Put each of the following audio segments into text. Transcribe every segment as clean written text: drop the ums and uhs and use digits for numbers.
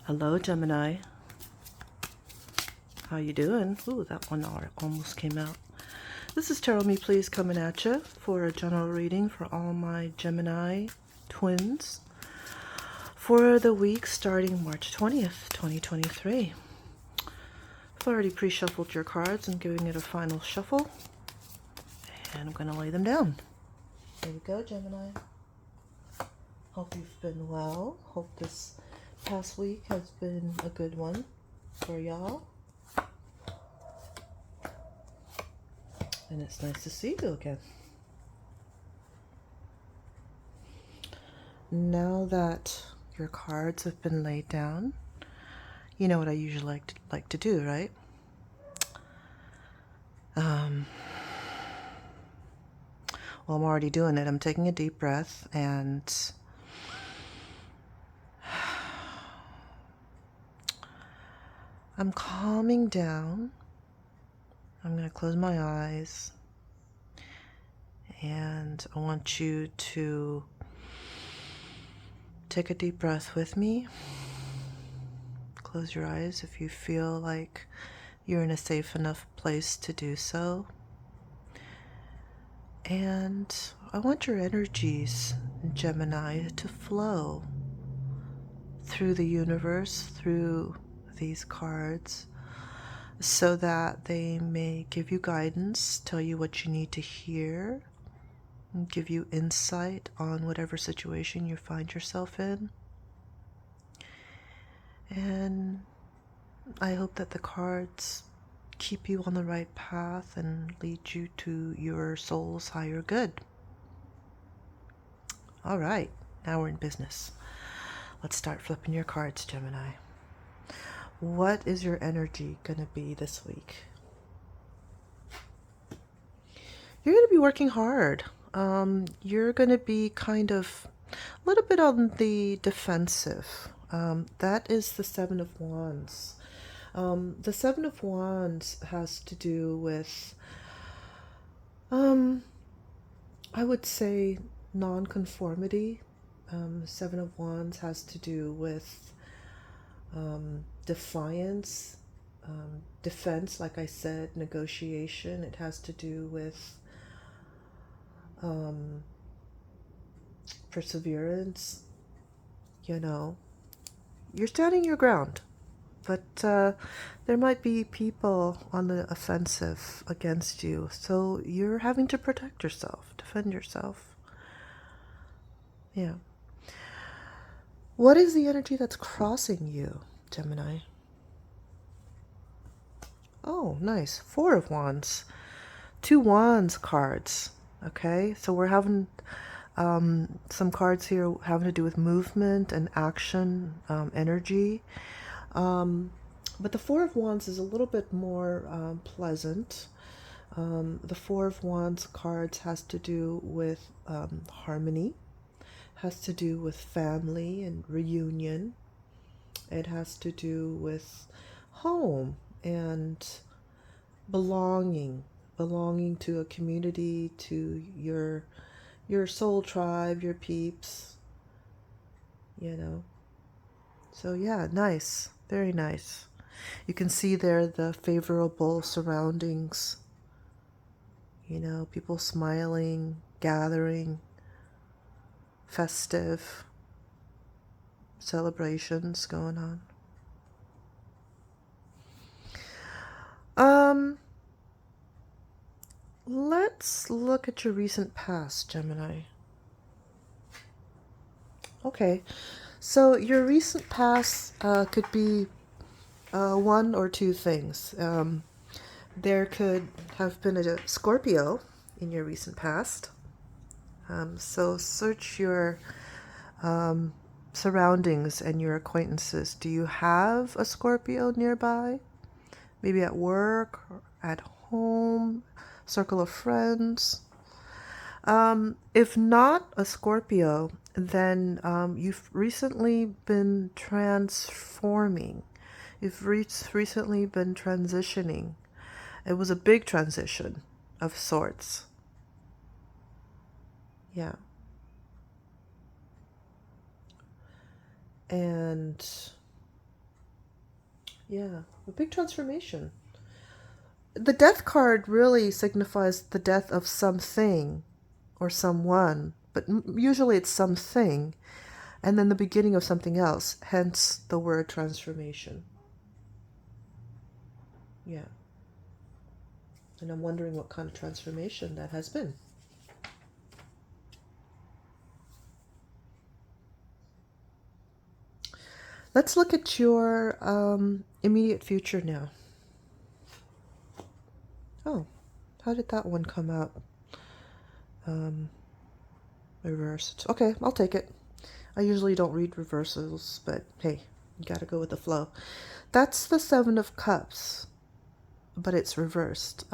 Hello, Gemini. How you doing? Ooh, that one almost came out. This is Tarot Me Please coming at you for a general reading for all my Gemini twins for the week starting March 20th, 2023. I've already pre-shuffled your cards and giving it a final shuffle. And I'm going to lay them down. There you go, Gemini. Hope you've been well. Hope this past week has been a good one for y'all. And it's nice to see you again. Now that your cards have been laid down, you know what I usually like to do, right? Well, I'm already doing it. I'm taking a deep breath and I'm calming down. I'm going to close my eyes and I want you to take a deep breath with me. Close your eyes if you feel like you're in a safe enough place to do so. And I want your energies, Gemini, to flow through the universe, through these cards, so that they may give you guidance, tell you what you need to hear, and give you insight on whatever situation you find yourself in. And I hope that the cards keep you on the right path and lead you to your soul's higher good. All right, now we're in business. Let's start flipping your cards, Gemini. What is your energy going to be this week? You're going to be working hard. You're going to be kind of a little bit on the defensive. That is the Seven of Wands. The Seven of Wands has to do with, I would say, non-conformity. Seven of Wands has to do with defiance, defense, like I said, negotiation. It has to do with perseverance. You know, you're standing your ground, but there might be people on the offensive against you, so you're having to protect yourself, defend yourself. Yeah. What is the energy that's crossing you, Gemini? Oh, nice. Four of Wands. Two Wands cards. Okay, so we're having some cards here having to do with movement and action, energy. But the Four of Wands is a little bit more pleasant. The Four of Wands cards has to do with harmony, has to do with family and reunion. It has to do with home and belonging to a community, to your soul tribe, your peeps, you know. So yeah, nice, very nice. You can see there the favorable surroundings, you know, people smiling, gathering, festive celebrations going on. Let's look at your recent past, Gemini. Okay, so your recent past could be one or two things. There could have been a Scorpio in your recent past. So search your surroundings and your acquaintances. Do you have a Scorpio nearby? Maybe at work, or at home, circle of friends. If not a Scorpio, then you've recently been transforming. You've recently been transitioning. It was a big transition of sorts. Yeah. And Yeah, a big transformation. The death card really signifies the death of something or someone, but usually it's something, and then the beginning of something else, hence the word transformation. Yeah. And I'm wondering what kind of transformation that has been. Let's look at your immediate future now. Oh, how did that one come out? Reversed. Okay, I'll take it. I usually don't read reversals, but hey, you gotta go with the flow. That's the Seven of Cups, but it's reversed.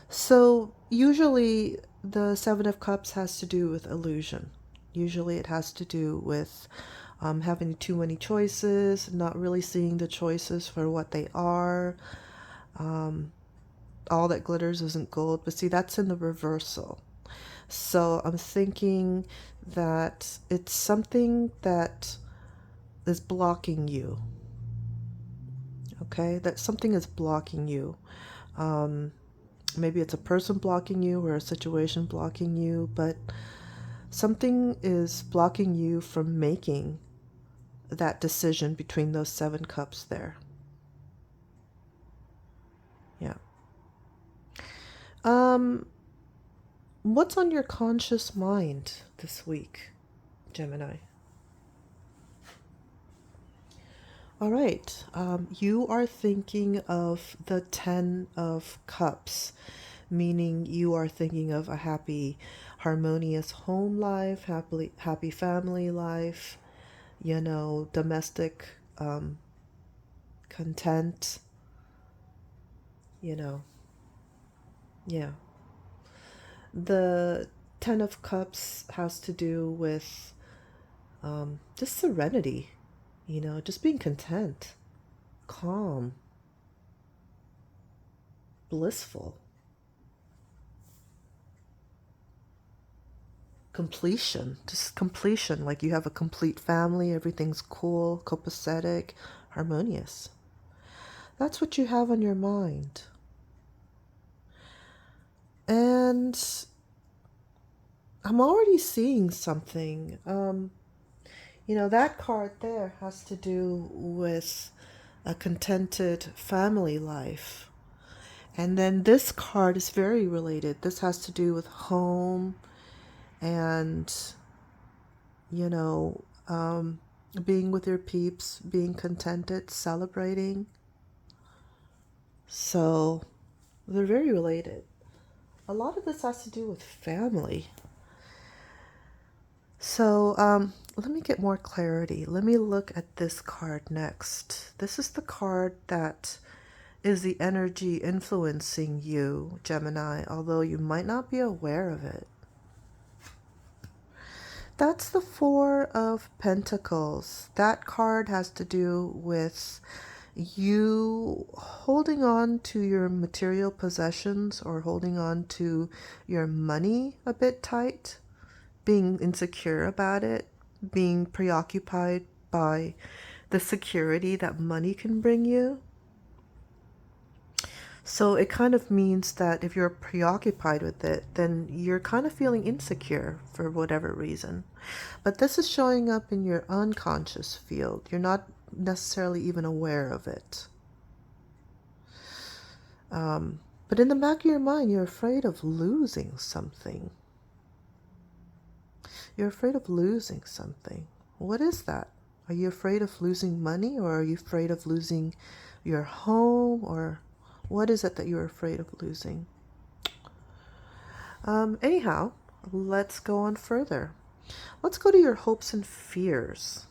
So usually the Seven of Cups has to do with illusion. Usually it has to do with having too many choices, not really seeing the choices for what they are. All that glitters isn't gold, but see, that's in the reversal. So I'm thinking that it's something that is blocking you. Okay, that something is blocking you. Maybe it's a person blocking you or a situation blocking you, but something is blocking you from making that decision between those seven cups there. Yeah. Um, what's on your conscious mind this week, Gemini? All right. You are thinking of the Ten of Cups, meaning you are thinking of a happy, harmonious home life, happy family life, domestic content, you know. Yeah. The Ten of Cups has to do with just serenity, just being content, calm, blissful, completion, just completion. Like you have a complete family, everything's cool, copacetic, harmonious. That's what you have on your mind. And I'm already seeing something. That card there has to do with a contented family life. And then this card is very related. This has to do with home and, you know, um, being with your peeps, being contented, celebrating. So they're very related. A lot of this has to do with family. So let me get more clarity. Let me look at this card next. This is the card that is the energy influencing you, Gemini, although you might not be aware of it. That's the Four of Pentacles. That card has to do with you holding on to your material possessions or holding on to your money a bit tight, being insecure about it, being preoccupied by the security that money can bring you. So it kind of means that if you're preoccupied with it, then you're kind of feeling insecure for whatever reason. But this is showing up in your unconscious field. You're not necessarily even aware of it. But in the back of your mind, you're afraid of losing something. You're afraid of losing something. What is that? Are you afraid of losing money, or are you afraid of losing your home, or what is it that you're afraid of losing? Anyhow, let's go on further. Let's go to your hopes and fears.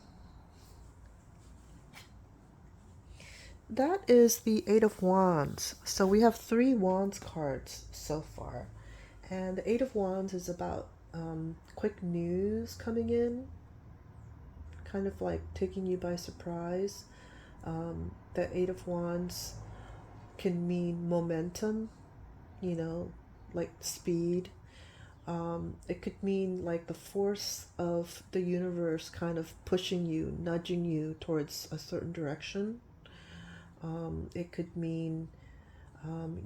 That is the Eight of Wands. So we have 3 Wands cards so far. And the Eight of Wands is about quick news coming in, kind of like taking you by surprise. The Eight of Wands can mean momentum, like speed. It could mean like the force of the universe kind of pushing you, nudging you towards a certain direction. It could mean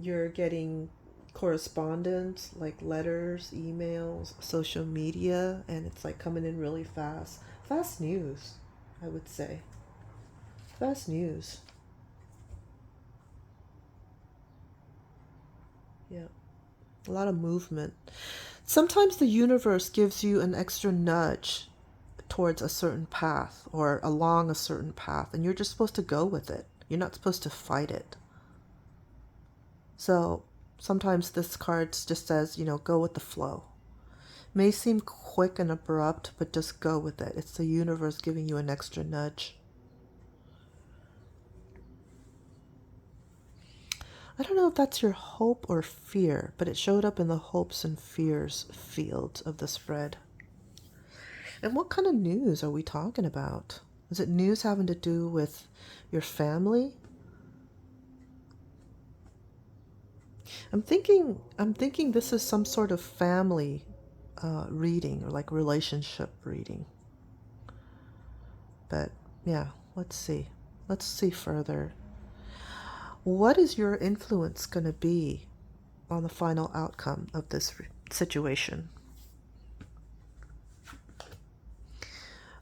you're getting correspondence like letters, emails, social media, and it's like coming in really fast. Fast news, I would say. Fast news. Yeah. A lot of movement. Sometimes the universe gives you an extra nudge towards a certain path or along a certain path, and you're just supposed to go with it. You're not supposed to fight it. So sometimes this card just says, go with the flow. May seem quick and abrupt, but just go with it. It's the universe giving you an extra nudge. I don't know if that's your hope or fear, but it showed up in the hopes and fears field of the spread. And what kind of news are we talking about? Is it news having to do with your family? I'm thinking this is some sort of family reading or like relationship reading. But yeah, let's see. Let's see further. What is your influence going to be on the final outcome of this situation?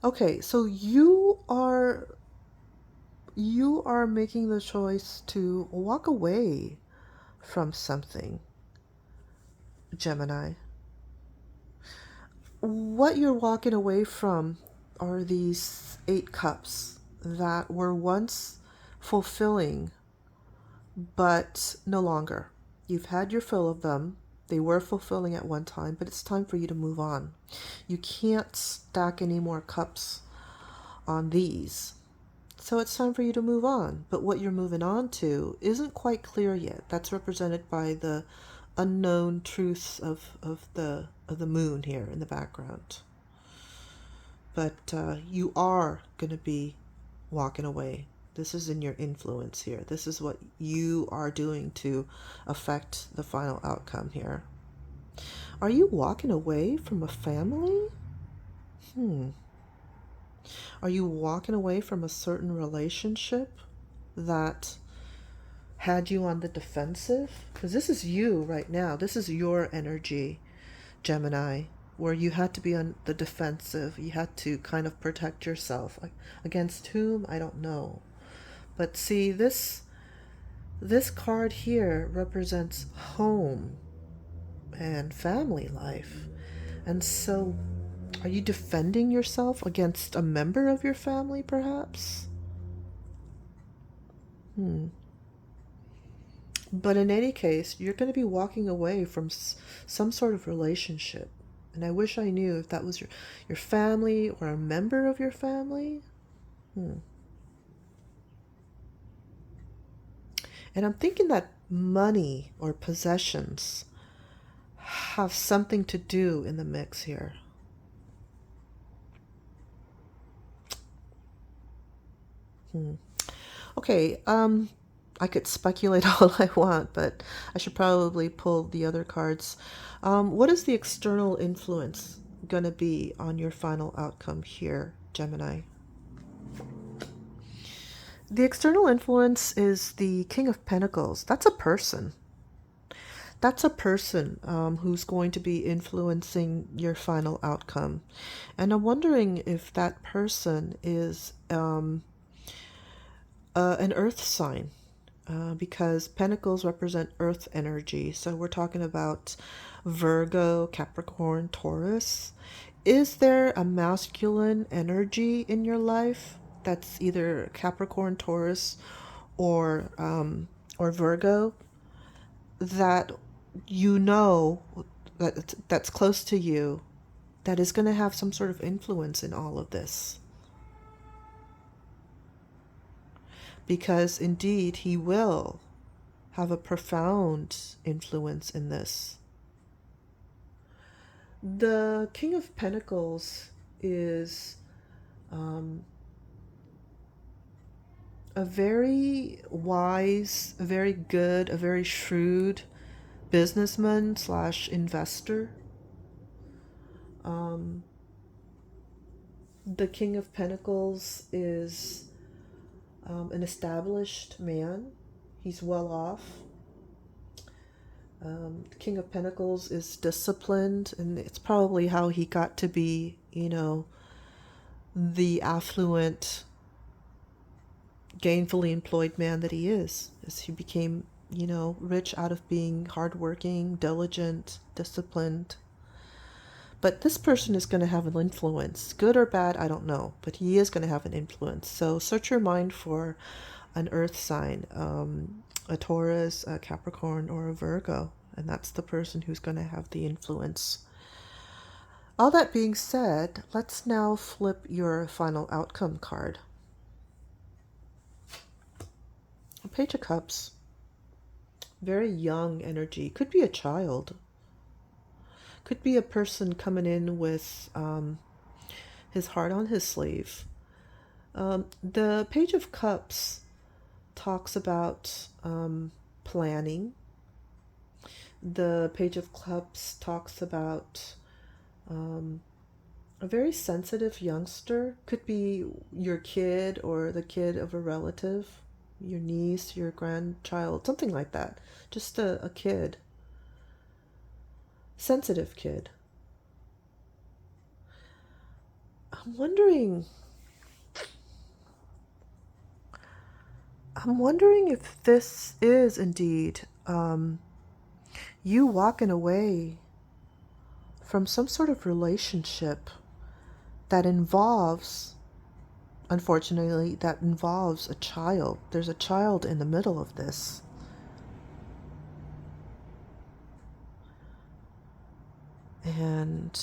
Okay, so you are making the choice to walk away from something, Gemini. What you're walking away from are these 8 cups that were once fulfilling, but no longer. You've had your fill of them. They were fulfilling at one time, but it's time for you to move on. You can't stack any more cups on these. So it's time for you to move on. But what you're moving on to isn't quite clear yet. That's represented by the unknown truths of the moon here in the background. But you are going to be walking away. This is in your influence here. This is what you are doing to affect the final outcome here. Are you walking away from a family? Are you walking away from a certain relationship that had you on the defensive? Because this is you right now. This is your energy, Gemini, where you had to be on the defensive. You had to kind of protect yourself. Against whom? I don't know. But see, this card here represents home and family life. And so, are you defending yourself against a member of your family, perhaps? But in any case, you're going to be walking away from some sort of relationship. And I wish I knew if that was your family or a member of your family. And I'm thinking that money or possessions have something to do in the mix here. Okay, I could speculate all I want, but I should probably pull the other cards. What is the external influence going to be on your final outcome here, Gemini? The external influence is the King of Pentacles. That's a person. That's a person who's going to be influencing your final outcome. And I'm wondering if that person is an earth sign. Because pentacles represent earth energy. So we're talking about Virgo, Capricorn, Taurus. Is there a masculine energy in your life that's either Capricorn, Taurus, or Virgo that that's close to you that is going to have some sort of influence in all of this? Because indeed he will have a profound influence in this. The King of Pentacles is a very wise, a very good, a very shrewd businessman slash investor. The King of Pentacles is an established man. He's well off. King of Pentacles is disciplined, and it's probably how he got to be, the affluent, gainfully employed man that he is. As he became, rich out of being hardworking, diligent, disciplined. But this person is going to have an influence. Good or bad, I don't know. But he is going to have an influence. So search your mind for an earth sign, a Taurus, a Capricorn, or a Virgo. And that's the person who's going to have the influence. All that being said, let's now flip your final outcome card. A Page of Cups. Very young energy. Could be a child. Could be a person coming in with his heart on his sleeve. The Page of Cups talks about planning. The Page of Cups talks about a very sensitive youngster. Could be your kid or the kid of a relative, your niece, your grandchild, something like that. Just a kid. Sensitive kid. I'm wondering if this is indeed you walking away from some sort of relationship that involves, unfortunately, a child. There's a child in the middle of this. And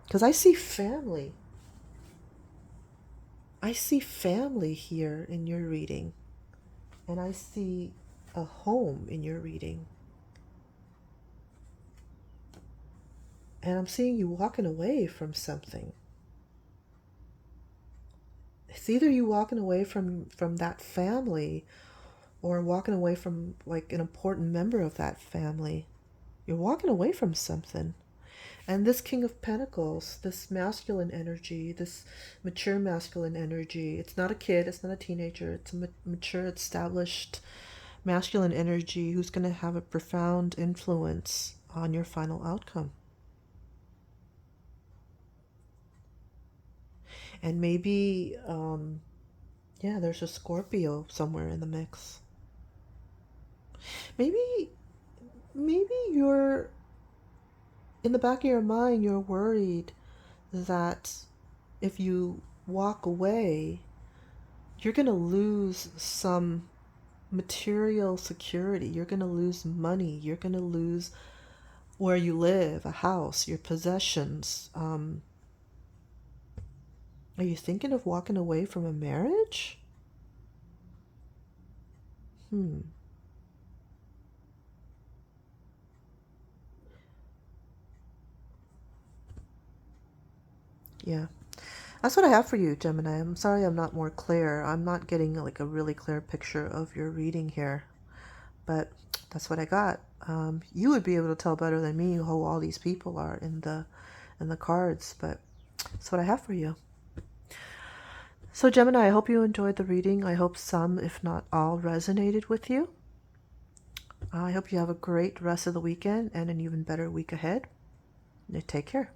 because I see family. I see family here in your reading. And I see a home in your reading. And I'm seeing you walking away from something. It's either you walking away from that family or walking away from like an important member of that family. You're walking away from something. And this King of Pentacles, this masculine energy, this mature masculine energy, it's not a kid, it's not a teenager, it's a mature, established masculine energy who's going to have a profound influence on your final outcome. And maybe, there's a Scorpio somewhere in the mix. Maybe you're, in the back of your mind, you're worried that if you walk away, you're going to lose some material security. You're going to lose money. You're going to lose where you live, a house, your possessions. Are you thinking of walking away from a marriage? Yeah. That's what I have for you, Gemini. I'm sorry I'm not more clear. I'm not getting like a really clear picture of your reading here. But that's what I got. You would be able to tell better than me who all these people are in the cards, but that's what I have for you. So Gemini, I hope you enjoyed the reading. I hope some, if not all, resonated with you. I hope you have a great rest of the weekend and an even better week ahead. Take care.